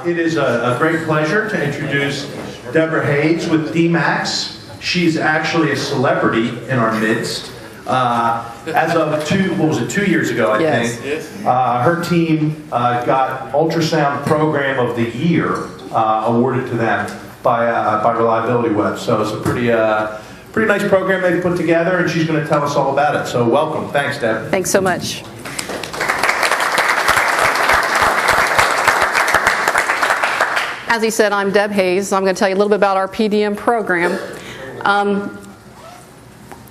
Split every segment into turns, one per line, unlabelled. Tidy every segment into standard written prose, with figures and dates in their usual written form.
It is a great pleasure to introduce Deborah Hayes with Dmax. She's actually a celebrity in our midst. As of 2 years ago, I think, her team got Ultrasound Program of the Year awarded to them by Reliability Web. So it's a pretty nice program they put together, and she's going to tell us all about it. So welcome. Thanks, Deb.
Thanks so much. As he said, I'm Deb Hayes. I'm going to tell you a little bit about our PDM program.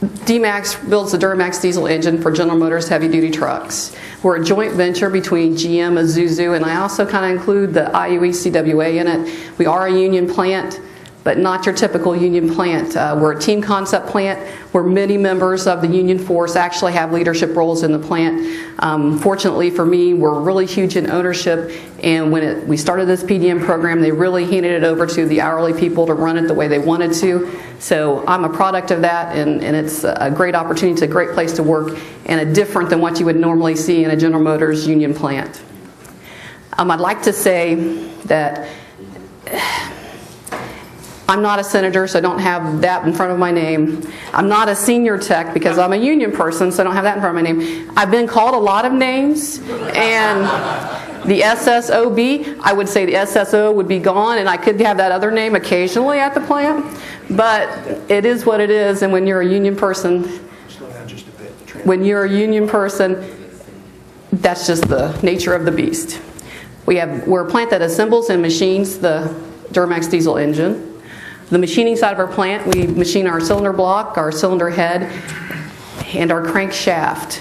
Dmax builds the Dmax diesel engine for General Motors heavy-duty trucks. We're a joint venture between GM, Isuzu, and I also kind of include the IUE CWA in it. We are a union plant, but not your typical union plant. We're a team concept plant where many members of the union force actually have leadership roles in the plant. Fortunately for me, we're really huge in ownership, and when we started this PDM program, they really handed it over to the hourly people to run it the way they wanted to. So I'm a product of that, and it's a great opportunity. It's a great place to work, and a different than what you would normally see in a General Motors union plant. I'd like to say that I'm not a senator, so I don't have that in front of my name. I'm not a senior tech because I'm a union person, so I don't have that in front of my name. I've been called a lot of names, and the SSOB, I would say the SSO would be gone, and I could have that other name occasionally at the plant, but it is what it is, and when you're a union person, that's just the nature of the beast. We're a plant that assembles and machines the Dmax diesel engine. The machining side of our plant, we machine our cylinder block, our cylinder head, and our crankshaft.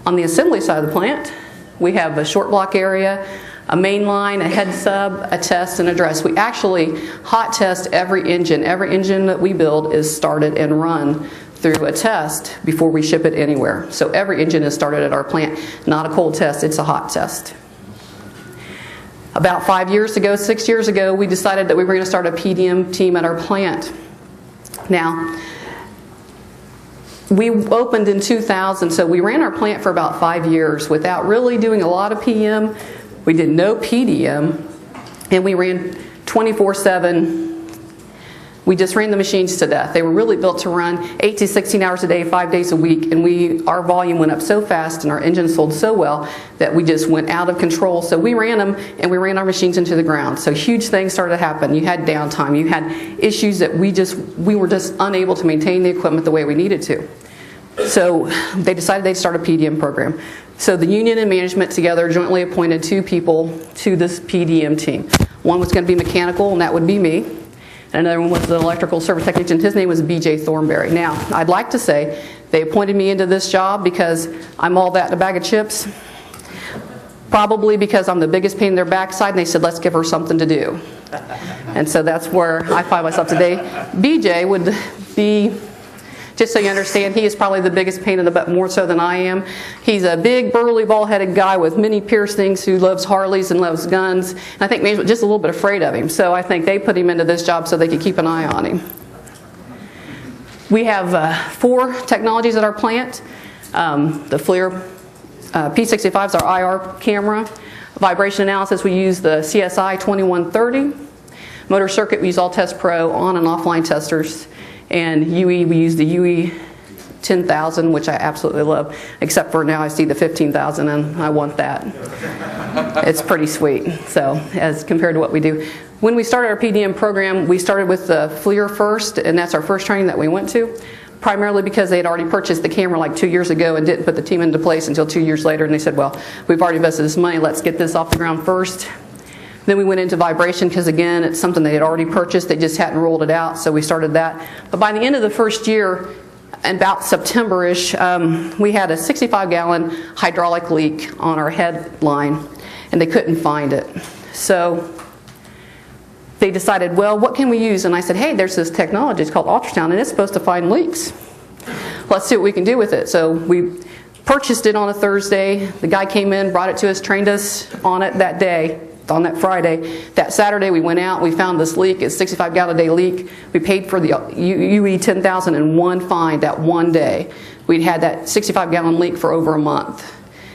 On the assembly side of the plant, we have a short block area, a main line, a head sub, a test, and a dress. We actually hot test every engine. Every engine that we build is started and run through a test before we ship it anywhere. So every engine is started at our plant, not a cold test, it's a hot test. About 6 years ago, we decided that we were going to start a PDM team at our plant. Now, we opened in 2000, so we ran our plant for about 5 years without really doing a lot of PM. We did no PDM, and we ran 24/7. We just ran the machines to death. They were really built to run 8 to 16 hours a day, 5 days a week, and our volume went up so fast and our engine sold so well that we just went out of control. So we ran them, and we ran our machines into the ground. So huge things started to happen. You had downtime. You had issues that we were just unable to maintain the equipment the way we needed to. So they decided they'd start a PDM program. So the union and management together jointly appointed 2 people to this PDM team. One was going to be mechanical, and that would be me. And another one was the electrical service technician. His name was BJ Thornberry. Now, I'd like to say they appointed me into this job because I'm all that in a bag of chips. Probably because I'm the biggest pain in their backside, and they said, let's give her something to do. And so that's where I find myself today. BJ would be, just so you understand, he is probably the biggest pain in the butt, more so than I am. He's a big, burly, bald-headed guy with many piercings who loves Harleys and loves guns. And I think management just a little bit afraid of him. So I think they put him into this job so they could keep an eye on him. We have 4 technologies at our plant. The FLIR P65 is our IR camera. Vibration analysis, we use the CSI 2130. Motor circuit, we use All Test Pro on and offline testers. And UE, we use the UE 10,000, which I absolutely love, except for now I see the 15,000 and I want that. It's pretty sweet, so as compared to what we do. When we started our PDM program, we started with the FLIR first, and that's our first training that we went to, primarily because they had already purchased the camera like 2 years ago and didn't put the team into place until 2 years later, and they said, well, we've already invested this money, let's get this off the ground first. Then we went into vibration because, again, it's something they had already purchased. They just hadn't rolled it out, so we started that. But by the end of the first year, about September-ish, we had a 65-gallon hydraulic leak on our headline, and they couldn't find it. So they decided, well, what can we use? And I said, hey, there's this technology. It's called Ultrasound, and it's supposed to find leaks. Let's see what we can do with it. So we purchased it on a Thursday. The guy came in, brought it to us, trained us on it that day. On that Friday. That Saturday we went out, we found this leak, it's a 65-gallon a day leak. We paid for the UE 10,000 in one find that one day. We'd had that 65-gallon leak for over a month.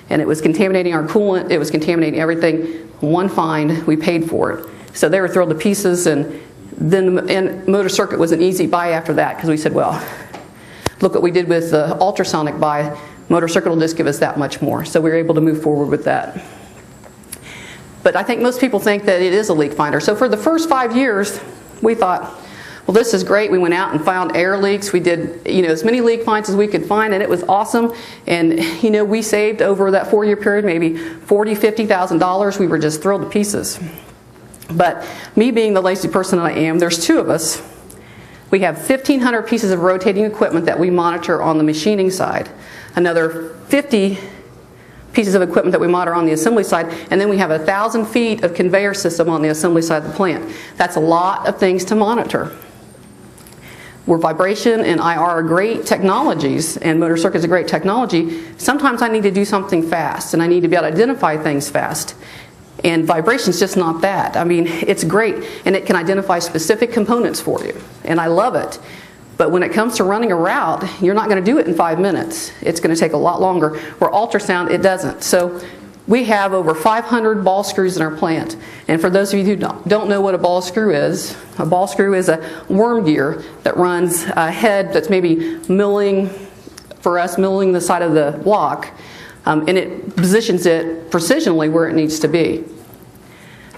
And it was contaminating our coolant, it was contaminating everything. one find, we paid for it. So they were thrilled to pieces, and then the motor circuit was an easy buy after that, because we said, well, look what we did with the ultrasonic buy. Motor circuit will just give us that much more. So we were able to move forward with that. But I think most people think that it is a leak finder. So for the first 5 years, we thought, well, this is great. We went out and found air leaks. We did, as many leak finds as we could find, and it was awesome. And, we saved over that 4-year period maybe $40,000, $50,000. We were just thrilled to pieces. But me being the lazy person that I am, there's 2 of us. We have 1,500 pieces of rotating equipment that we monitor on the machining side. Another 50 pieces of equipment that we monitor on the assembly side, and then we have 1,000 feet of conveyor system on the assembly side of the plant. That's a lot of things to monitor. Where vibration and IR are great technologies, and motor circuit is a great technology, sometimes I need to do something fast, and I need to be able to identify things fast. And vibration is just not that. I mean, it's great, and it can identify specific components for you, and I love it. But when it comes to running a route, you're not going to do it in 5 minutes. It's going to take a lot longer. Where ultrasound, it doesn't. So we have over 500 ball screws in our plant. And for those of you who don't know what a ball screw is a worm gear that runs a head that's maybe milling the side of the block, and it positions it precisionally where it needs to be.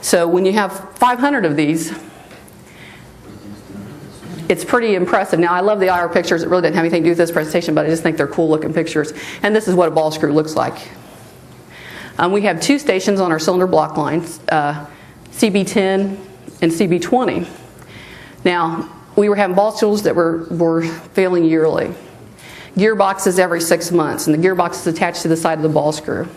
So when you have 500 of these, it's pretty impressive. Now, I love the IR pictures. It really didn't have anything to do with this presentation, but I just think they're cool looking pictures. And this is what a ball screw looks like. We have 2 stations on our cylinder block lines, CB10 and CB20. Now, we were having ball screws that were failing yearly. Gearbox is every 6 months, and the gearbox is attached to the side of the ball screw.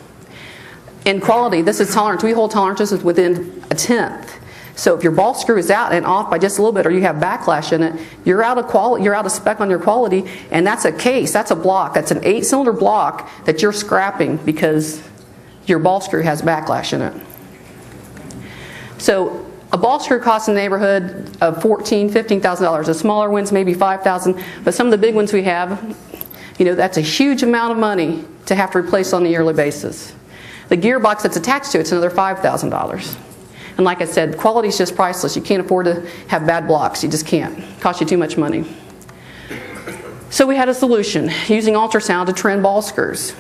In quality, this is tolerance. We hold tolerances within 1/10. So if your ball screw is out and off by just a little bit, or you have backlash in it, you're out of quality, you're out of spec on your quality, and that's a case, that's a block, that's an 8-cylinder block that you're scrapping because your ball screw has backlash in it. So a ball screw costs in the neighborhood of $14,000, $15,000. The smaller ones maybe $5,000, but some of the big ones we have, that's a huge amount of money to have to replace on a yearly basis. The gearbox that's attached to it's another $5,000. And like I said, quality is just priceless. You can't afford to have bad blocks. You just can't. It costs you too much money. So we had a solution, using ultrasound to trend ball screws.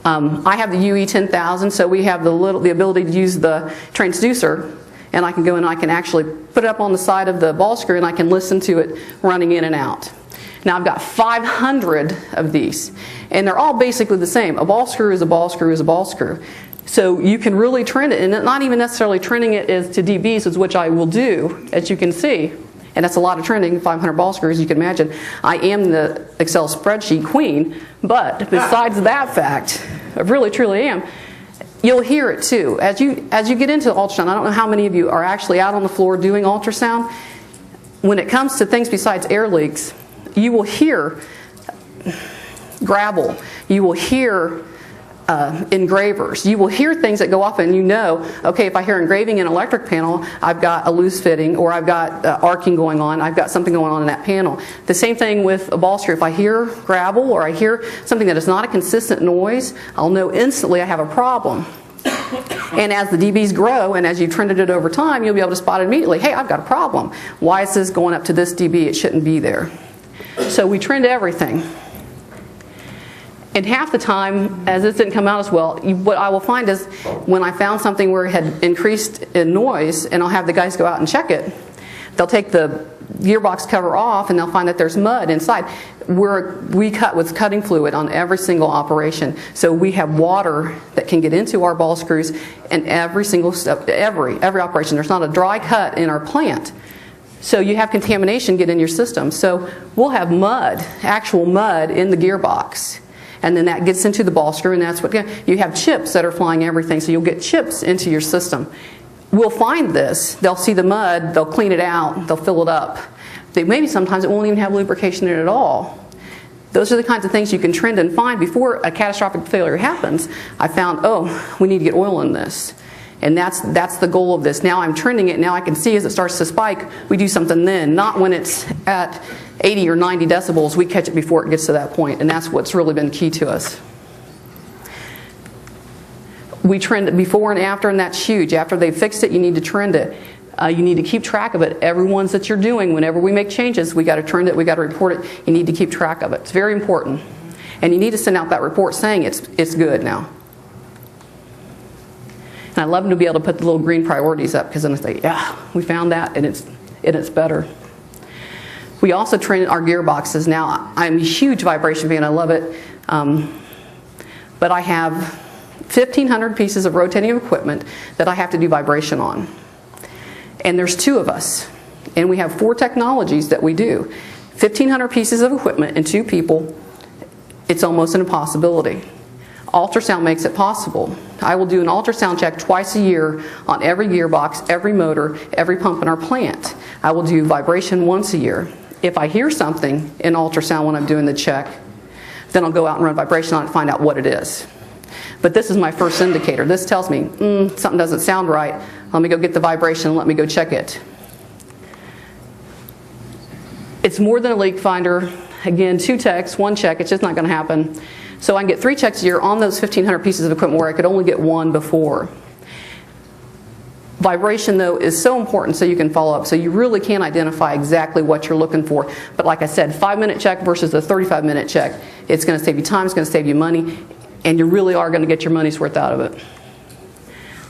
I have the UE10000, so we have the ability to use the transducer, and I can go and I can actually put it up on the side of the ball screw, and I can listen to it running in and out. Now I've got 500 of these, and they're all basically the same. A ball screw is a ball screw is a ball screw. So you can really trend it, and not even necessarily trending it is to dBs, which I will do, as you can see. And that's a lot of trending, 500 ball screws, you can imagine. I am the Excel spreadsheet queen, but besides that fact, I really truly am, you'll hear it too. As you get into ultrasound, I don't know how many of you are actually out on the floor doing ultrasound. When it comes to things besides air leaks, you will hear gravel, you will hear engravers. You will hear things that go off, and okay, if I hear engraving in an electric panel, I've got a loose fitting, or I've got arcing going on, I've got something going on in that panel. The same thing with a ball screw. If I hear gravel, or I hear something that is not a consistent noise, I'll know instantly I have a problem. And as the dBs grow, and as you've trended it over time, you'll be able to spot it immediately. Hey, I've got a problem. Why is this going up to this dB? It shouldn't be there. So we trend everything. And half the time, as this didn't come out as well, what I will find is when I found something where it had increased in noise, and I'll have the guys go out and check it, they'll take the gearbox cover off and they'll find that there's mud inside. We cut with cutting fluid on every single operation. So we have water that can get into our ball screws, and every single step, every operation. There's not a dry cut in our plant. So you have contamination get in your system. So we'll have mud, actual mud in the gearbox. And then that gets into the ball screw, and that's what you have chips that are flying everything, so you'll get chips into your system. We'll find this, they'll see the mud, they'll clean it out, they'll fill it up. Maybe sometimes it won't even have lubrication in it at all. Those are the kinds of things you can trend and find before a catastrophic failure happens. I found, oh, we need to get oil in this. And that's the goal of this. Now I'm trending it, now I can see as it starts to spike, we do something then, not when it's at 80 or 90 decibels, we catch it before it gets to that point, and that's what's really been key to us. We trend it before and after, and that's huge. After they've fixed it, you need to trend it. You need to keep track of it. Every ones that you're doing, whenever we make changes, we got to trend it, we got to report it. You need to keep track of it. It's very important. And you need to send out that report saying it's good now. And I love them to be able to put the little green priorities up, because then I say, yeah, we found that, and it's better. We also trend our gearboxes. Now, I'm a huge vibration fan. I love it. But I have 1,500 pieces of rotating equipment that I have to do vibration on. And there's 2 of us. And we have 4 technologies that we do. 1,500 pieces of equipment and 2 people, it's almost an impossibility. Ultrasound makes it possible. I will do an ultrasound check twice a year on every gearbox, every motor, every pump in our plant. I will do vibration once a year. If I hear something in ultrasound when I'm doing the check, then I'll go out and run vibration on it and find out what it is. But this is my first indicator. This tells me something doesn't sound right. Let me go get the vibration and let me go check it. It's more than a leak finder. Again, 2 techs, 1 check. It's just not going to happen. So I can get 3 checks a year on those 1,500 pieces of equipment where I could only get 1 before. Vibration, though, is so important so you can follow up. So you really can identify exactly what you're looking for. But like I said, 5-minute check versus a 35-minute check. It's going to save you time, it's going to save you money, and you really are going to get your money's worth out of it.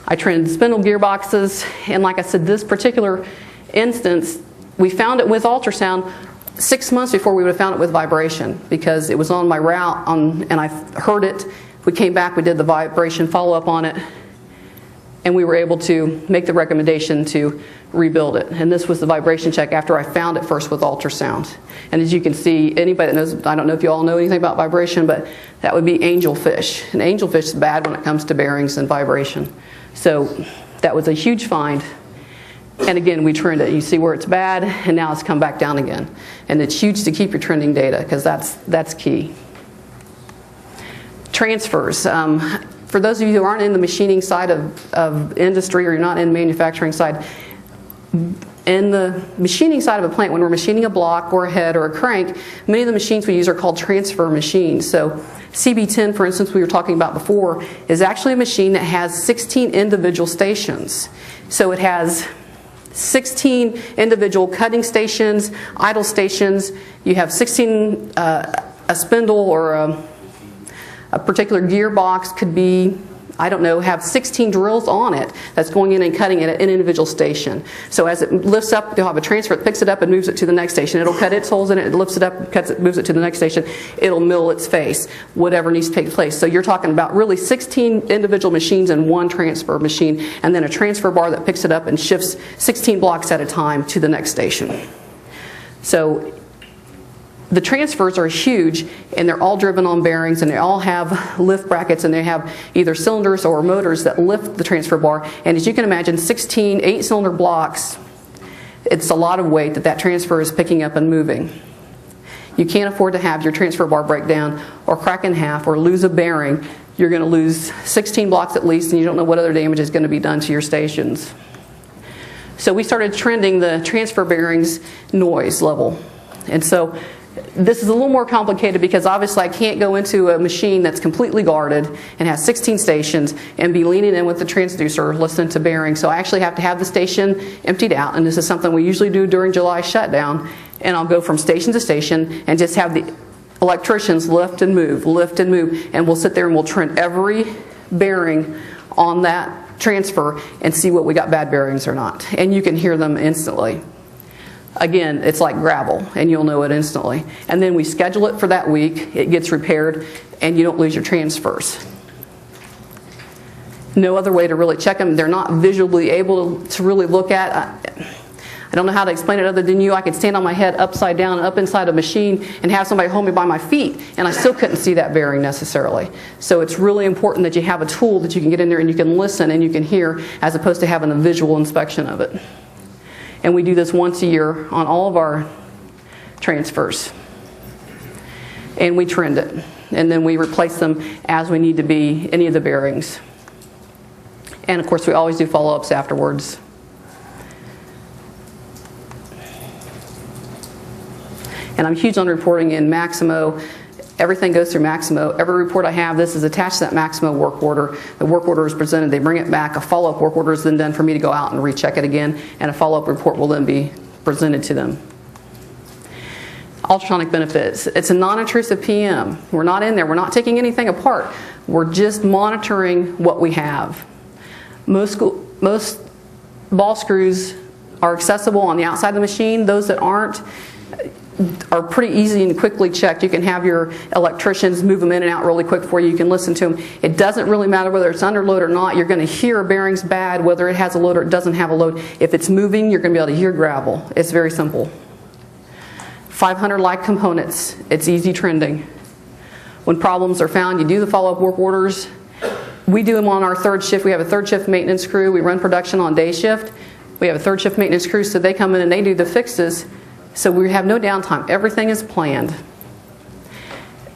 I trend spindle gearboxes, and like I said, this particular instance, we found it with ultrasound 6 months before we would have found it with vibration, because it was on my route and I heard it. We came back, we did the vibration follow-up on it, and we were able to make the recommendation to rebuild it. And this was the vibration check after I found it first with ultrasound. And as you can see, anybody that knows, I don't know if you all know anything about vibration, but that would be Angelfish. And Angelfish is bad when it comes to bearings and vibration. So that was a huge find. And again, we trend it. You see where it's bad, and now it's come back down again. And it's huge to keep your trending data, because that's key. Transfers. For those of you who aren't in the machining side of industry, or you're not in the manufacturing side, in the machining side of a plant, when we're machining a block or a head or a crank, many of the machines we use are called transfer machines. So CB10, for instance, we were talking about before, is actually a machine that has 16 individual stations. So it has 16 individual cutting stations, idle stations. You have 16, a spindle or a particular gearbox could be, I don't know, have 16 drills on it that's going in and cutting it at an individual station. So as it lifts up, they'll have a transfer, it picks it up and moves it to the next station. It'll cut its holes in it, it lifts it up, cuts it, moves it to the next station. It'll mill its face, whatever needs to take place. So you're talking about really 16 individual machines and 1 transfer machine, and then a transfer bar that picks it up and shifts 16 blocks at a time to the next station. So the transfers are huge, and they're all driven on bearings, and they all have lift brackets, and they have either cylinders or motors that lift the transfer bar. And as you can imagine, 16 8-cylinder blocks, it's a lot of weight that transfer is picking up and moving. You can't afford to have your transfer bar break down or crack in half or lose a bearing. You're going to lose 16 blocks at least, and you don't know what other damage is going to be done to your stations. So we started trending the transfer bearings noise level. And so this is a little more complicated, because obviously I can't go into a machine that's completely guarded and has 16 stations and be leaning in with the transducer listening to bearings. So I actually have to have the station emptied out, and this is something we usually do during July shutdown. And I'll go from station to station and just have the electricians lift and move, and we'll sit there and we'll trend every bearing on that transfer and see what we got bad bearings or not. And you can hear them instantly. Again, it's like gravel, and you'll know it instantly. And then we schedule it for that week, it gets repaired, and you don't lose your transfers. No other way to really check them. They're not visually able to really look at. I don't know how to explain it other than you. I could stand on my head upside down up inside a machine and have somebody hold me by my feet, and I still couldn't see that bearing necessarily. So it's really important that you have a tool that you can get in there and you can listen and you can hear, as opposed to having a visual inspection of it. And we do this once a year on all of our transfers. And we trend it. And then we replace them as we need to be, any of the bearings. And of course we always do follow-ups afterwards. And I'm huge on reporting in Maximo. Everything goes through Maximo. Every report I have, this is attached to that Maximo work order. The work order is presented, they bring it back, a follow-up work order is then done for me to go out and recheck it again, and a follow-up report will then be presented to them. Ultrasonic benefits. It's a non-intrusive PM. We're not in there, we're not taking anything apart. We're just monitoring what we have. Most ball screws are accessible on the outside of the machine. Those that aren't are pretty easy and quickly checked. You can have your electricians move them in and out really quick for you. You can listen to them. It doesn't really matter whether it's under load or not. You're going to hear a bearing's bad, whether it has a load or it doesn't have a load. If it's moving, you're going to be able to hear gravel. It's very simple. 500 like components. It's easy trending. When problems are found, you do the follow-up work orders. We do them on our third shift. We have a third shift maintenance crew. We run production on day shift. We have a third shift maintenance crew, so they come in and they do the fixes. So we have no downtime. Everything is planned.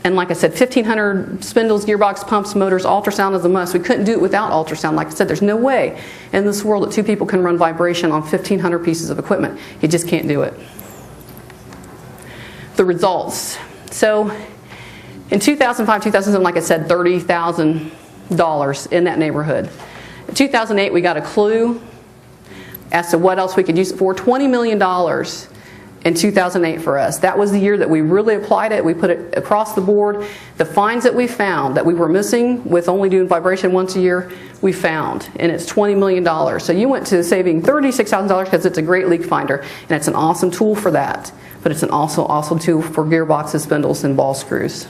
And like I said, 1,500 spindles, gearbox, pumps, motors, ultrasound is a must. We couldn't do it without ultrasound. Like I said, there's no way in this world that two people can run vibration on 1,500 pieces of equipment. You just can't do it. The results. So in 2005, 2007, like I said, $30,000 in that neighborhood. In 2008, we got a clue as to what else we could use it for. $20 million in 2008 for us. That was the year that we really applied it. We put it across the board. The finds that we found that we were missing with only doing vibration once a year, we found, and it's $20 million. So you went to saving $36,000 because it's a great leak finder, and it's an awesome tool for that. But it's an also awesome tool for gearboxes, spindles, and ball screws.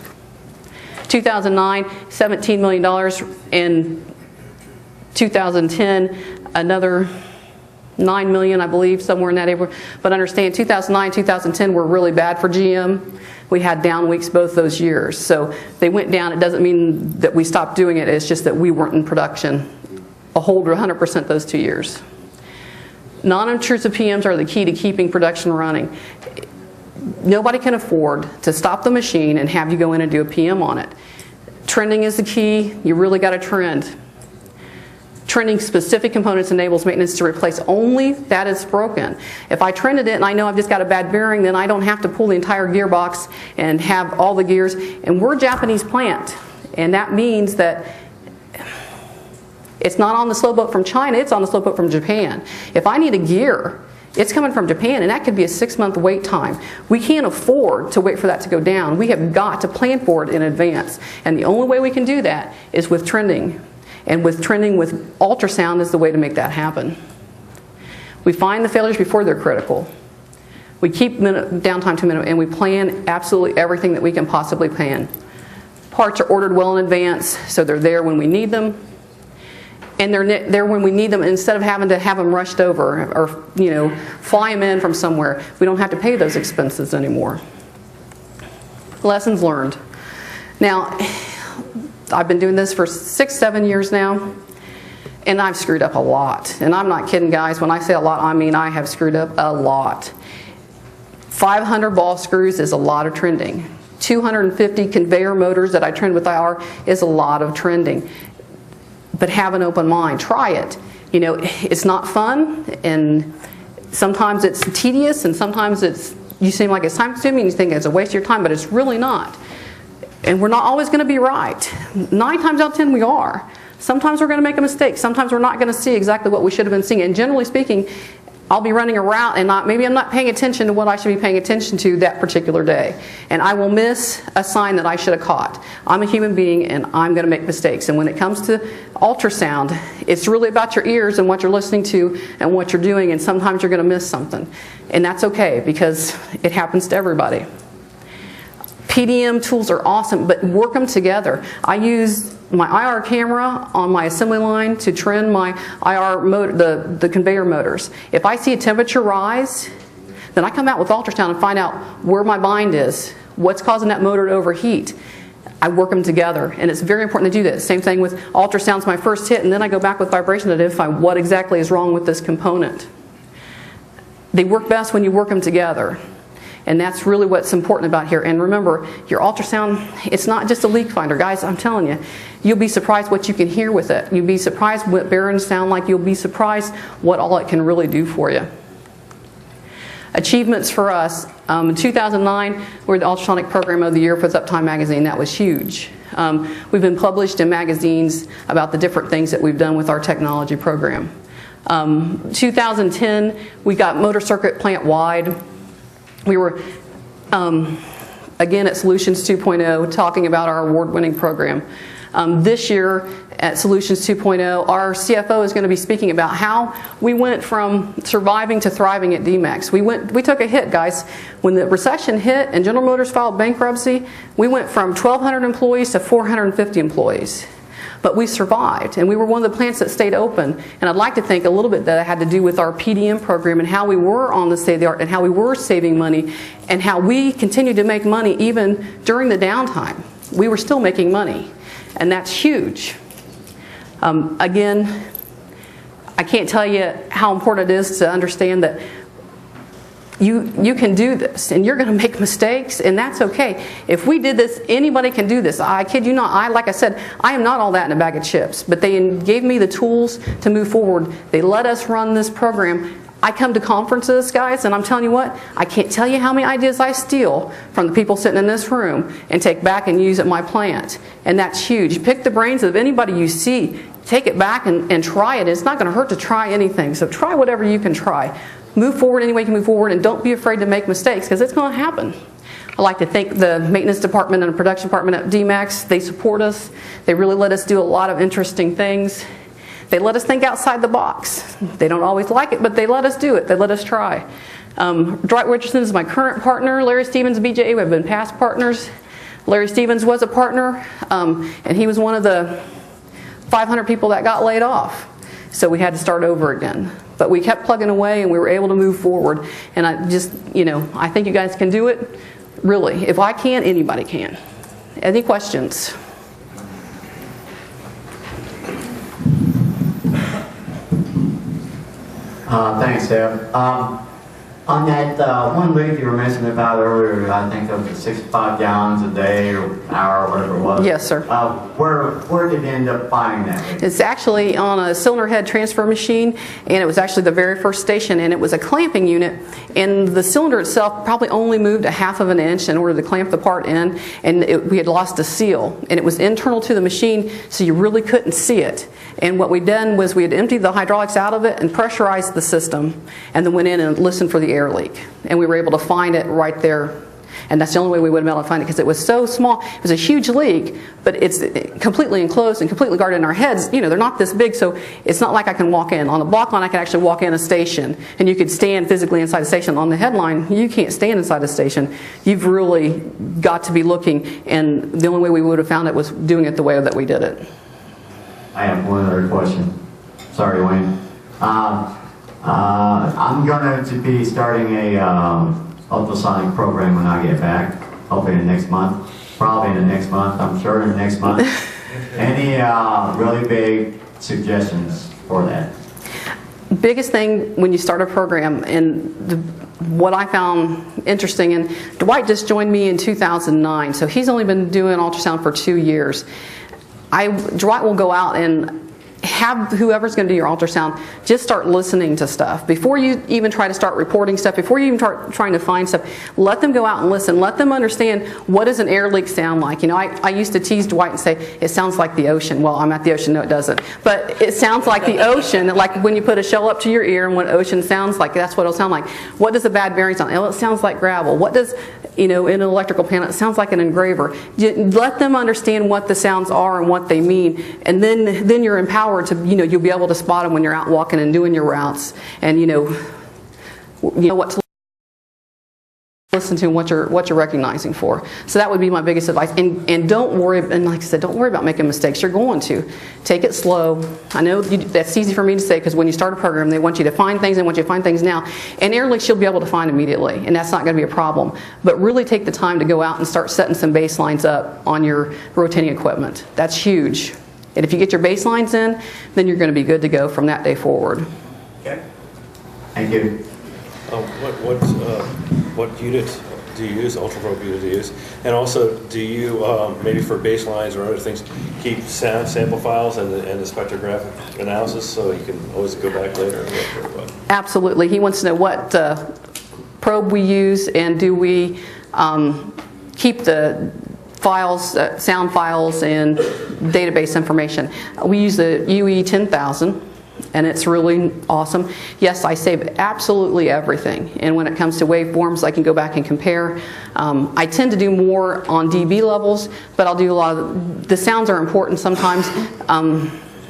2009, $17 million. In 2010, another $9 million, I believe, somewhere in that area. But understand, 2009, 2010 were really bad for GM. We had down weeks both those years. So they went down. It doesn't mean that we stopped doing it. It's just that we weren't in production a whole 100% those 2 years. Non-intrusive PMs are the key to keeping production running. Nobody can afford to stop the machine and have you go in and do a PM on it. Trending is the key. You really got to trend. Trending specific components enables maintenance to replace only that is broken. If I trended it and I know I've just got a bad bearing, then I don't have to pull the entire gearbox and have all the gears. And we're a Japanese plant, and that means that it's not on the slow boat from China, it's on the slow boat from Japan. If I need a gear, it's coming from Japan, and that could be a 6-month wait time. We can't afford to wait for that to go down. We have got to plan for it in advance. And the only way we can do that is with trending. And with trending with ultrasound is the way to make that happen. We find the failures before they're critical. We keep downtime to a minimum, and we plan absolutely everything that we can possibly plan. Parts are ordered well in advance, so they're there when we need them. And they're there when we need them, instead of having to have them rushed over or fly them in from somewhere. We don't have to pay those expenses anymore. Lessons learned. Now, I've been doing this for 6-7 years now, and I've screwed up a lot. And I'm not kidding, guys. When I say a lot, I mean I have screwed up a lot. 500 ball screws is a lot of trending. 250 conveyor motors that I trend with IR is a lot of trending. But have an open mind. Try it. It's not fun, and sometimes it's tedious, and sometimes you seem like it's time consuming, and you think it's a waste of your time, but it's really not. And we're not always going to be right. 9 times out of 10 we are. Sometimes we're going to make a mistake. Sometimes we're not going to see exactly what we should have been seeing. And generally speaking, I'll be running a route and maybe I'm not paying attention to what I should be paying attention to that particular day. And I will miss a sign that I should have caught. I'm a human being, and I'm going to make mistakes. And when it comes to ultrasound, it's really about your ears and what you're listening to and what you're doing, and sometimes you're going to miss something. And that's okay, because it happens to everybody. PDM tools are awesome, but work them together. I use my IR camera on my assembly line to trend my IR motor, the conveyor motors. If I see a temperature rise, then I come out with ultrasound and find out where my bind is, what's causing that motor to overheat. I work them together, and it's very important to do that. Same thing with ultrasound's my first hit, and then I go back with vibration to identify what exactly is wrong with this component. They work best when you work them together. And that's really what's important about here. And remember, your ultrasound, it's not just a leak finder. Guys, I'm telling you, you'll be surprised what you can hear with it. You'll be surprised what bearings sound like. You'll be surprised what all it can really do for you. Achievements for us, in 2009, we were the Ultrasonic Program of the Year for Uptime Magazine. That was huge. We've been published in magazines about the different things that we've done with our technology program. 2010, we got motor circuit plant wide. We were, again, at Solutions 2.0, talking about our award-winning program. This year at Solutions 2.0, our CFO is going to be speaking about how we went from surviving to thriving at Dmax. We took a hit, guys. When the recession hit and General Motors filed bankruptcy, we went from 1,200 employees to 450 employees. But we survived, and we were one of the plants that stayed open. And I'd like to think a little bit that had to do with our PDM program and how we were on the state of the art and how we were saving money and how we continued to make money even during the downtime. We were still making money, and that's huge. Again, I can't tell you how important it is to understand that you can do this, and you're going to make mistakes, and that's okay. If we did this, anybody can do this. I kid you not. Like I said, I am not all that in a bag of chips, but they gave me the tools to move forward. They let us run this program. I come to conferences, guys, and I'm telling you what, I can't tell you how many ideas I steal from the people sitting in this room and take back and use at my plant. And that's huge. Pick the brains of anybody you see. Take it back and try it. It's not going to hurt to try anything. So try whatever you can try. Move forward any way you can move forward, and don't be afraid to make mistakes, because it's going to happen. I'd like to thank the maintenance department and the production department at Dmax. They support us. They really let us do a lot of interesting things. They let us think outside the box. They don't always like it, but they let us do it. They let us try. Dwight Richardson is my current partner. Larry Stevens, BJ, we've been past partners. Larry Stevens was a partner, and he was one of the 500 people that got laid off. So we had to start over again. But we kept plugging away, and we were able to move forward. And I just, I think you guys can do it. Really, if I can, anybody can. Any questions?
Thanks, Deb. On that one leak you were mentioning about earlier, I think it was 65 gallons a day or hour, whatever it was.
Yes, sir.
Where did you end up finding that leak?
It's actually on a cylinder head transfer machine, and it was actually the very first station, and it was a clamping unit, and the cylinder itself probably only moved a half of an inch in order to clamp the part in, and we had lost a seal, and it was internal to the machine, so you really couldn't see it. And what we'd done was we had emptied the hydraulics out of it and pressurized the system, and then went in and listened for the air leak. And we were able to find it right there. And that's the only way we would have been able to find it, because it was so small. It was a huge leak, but it's completely enclosed and completely guarded in our heads. They're not this big, so it's not like I can walk in. On the block line, I can actually walk in a station, and you could stand physically inside the station. On the headline, you can't stand inside the station. You've really got to be looking, and the only way we would have found it was doing it the way that we did it.
I have one other question. Sorry, Wayne. I'm going to be starting a ultrasonic program when I get back, hopefully in the next month. Probably in the next month, I'm sure in the next month. Any really big suggestions for that?
Biggest thing when you start a program, and what I found interesting, and Dwight just joined me in 2009, so he's only been doing ultrasound for 2 years. Dwight will go out and have whoever's going to do your ultrasound just start listening to stuff. Before you even try to start reporting stuff, before you even start trying to find stuff, let them go out and listen. Let them understand, what does an air leak sound like? I used to tease Dwight and say, it sounds like the ocean. Well, I'm at the ocean. No, it doesn't. But it sounds like the ocean, like when you put a shell up to your ear and what ocean sounds like, that's what it'll sound like. What does a bad bearing sound like? Well, it sounds like gravel. What does, in an electrical panel, it sounds like an engraver. Let them understand what the sounds are and what they mean, and then you're empowered to, you'll be able to spot them when you're out walking and doing your routes, and you know what to listen to and what you're recognizing for. So that would be my biggest advice. And don't worry, and like I said, don't worry about making mistakes. You're going to. Take it slow. I know that's easy for me to say, because when you start a program, they want you to find things, they want you to find things now. And air leaks you'll be able to find immediately, and that's not going to be a problem. But really take the time to go out and start setting some baselines up on your rotating equipment. That's huge. And if you get your baselines in, then you're going to be good to go from that day forward.
Okay. Thank you.
What unit do you use, ultraprobe unit do you use? And also, do you, maybe for baselines or other things, keep sound sample files and the spectrographic analysis so you can always go back later?
Absolutely. He wants to know what probe we use, and do we keep the files, sound files and database information. We use the UE 10,000. And it's really awesome. Yes, I save absolutely everything. And when it comes to waveforms, I can go back and compare. I tend to do more on dB levels, but I'll do a lot of, the sounds are important sometimes,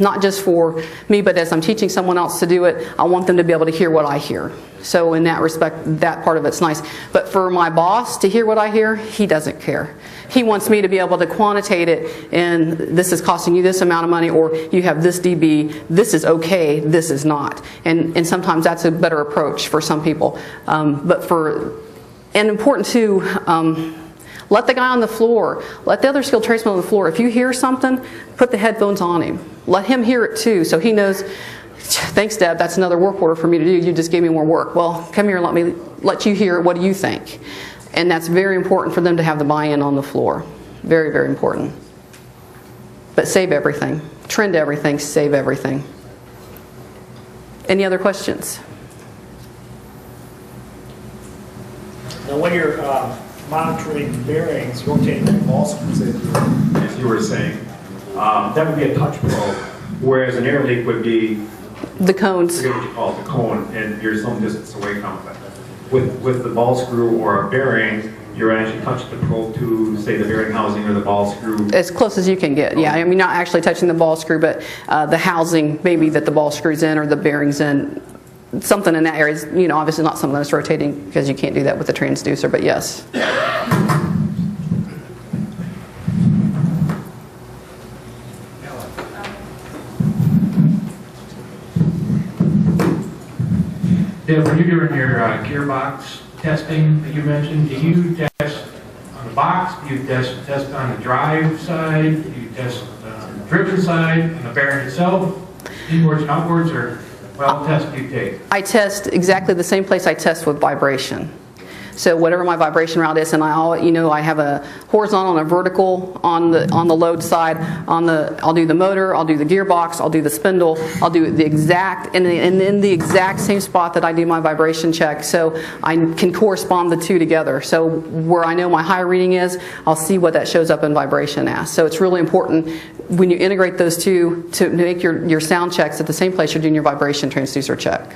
not just for me, but as I'm teaching someone else to do it, I want them to be able to hear what I hear. So in that respect, that part of it's nice. But for my boss to hear what I hear, he doesn't care. He wants me to be able to quantitate it, and this is costing you this amount of money, or you have this dB, this is okay, this is not. And sometimes that's a better approach for some people. And important too, let the guy on the floor, let the other skilled tradesman on the floor, if you hear something, put the headphones on him. Let him hear it too, so he knows, thanks Deb, that's another work order for me to do, you just gave me more work. Well, come here and let you hear it, what do you think? And that's very important for them to have the buy-in on the floor. Very, very important. But save everything. Trend everything, save everything. Any other questions?
Now when you're monitoring bearings, rotating the ball screws, as you were saying, that would be a touch probe, whereas an air leak would be
the cones.
I forget what you call it, the cone, and you're some distance away from it. With the ball screw or a bearing, you're actually touching the probe to, say, the bearing housing or the ball screw. As
close as you can get, yeah. I mean, not actually touching the ball screw, but the housing maybe that the ball screw's in or the bearing's in. Something in that area is, you know, obviously not something that's rotating because you can't do that with the transducer, but yes.
Deb, when you're doing your gearbox testing that you mentioned, do you test on the box? Do you test on the drive side? Do you test on the driven side, on the bearing itself, inwards and outwards, or what test do you take?
I test exactly the same place I test with vibration. So whatever my vibration route is, and I have a horizontal and a vertical on the load side. I'll do the motor, I'll do the gearbox, I'll do the spindle, I'll do the exact, and in the exact same spot that I do my vibration check. So I can correspond the two together. So where I know my high reading is, I'll see what that shows up in vibration as. So it's really important when you integrate those two to make your sound checks at the same place you're doing your vibration transducer check.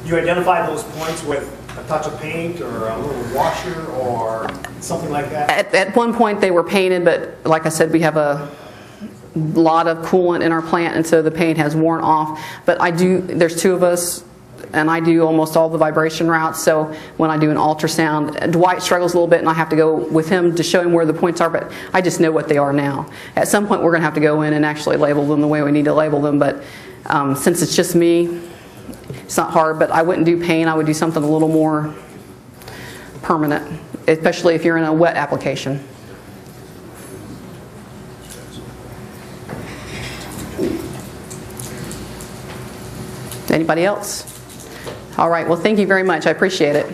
You identify those points with a touch of paint or a little washer or something like that?
At one point they were painted, but like I said, we have a lot of coolant in our plant, and so the paint has worn off. But there's two of us, and I do almost all the vibration routes. So when I do an ultrasound, Dwight struggles a little bit, and I have to go with him to show him where the points are, but I just know what they are now. At some point we're going to have to go in and actually label them the way we need to label them, but since it's just me, it's not hard. But I wouldn't do paint, I would do something a little more permanent, especially if you're in a wet application. Anybody else? All right, well, thank you very much. I appreciate it.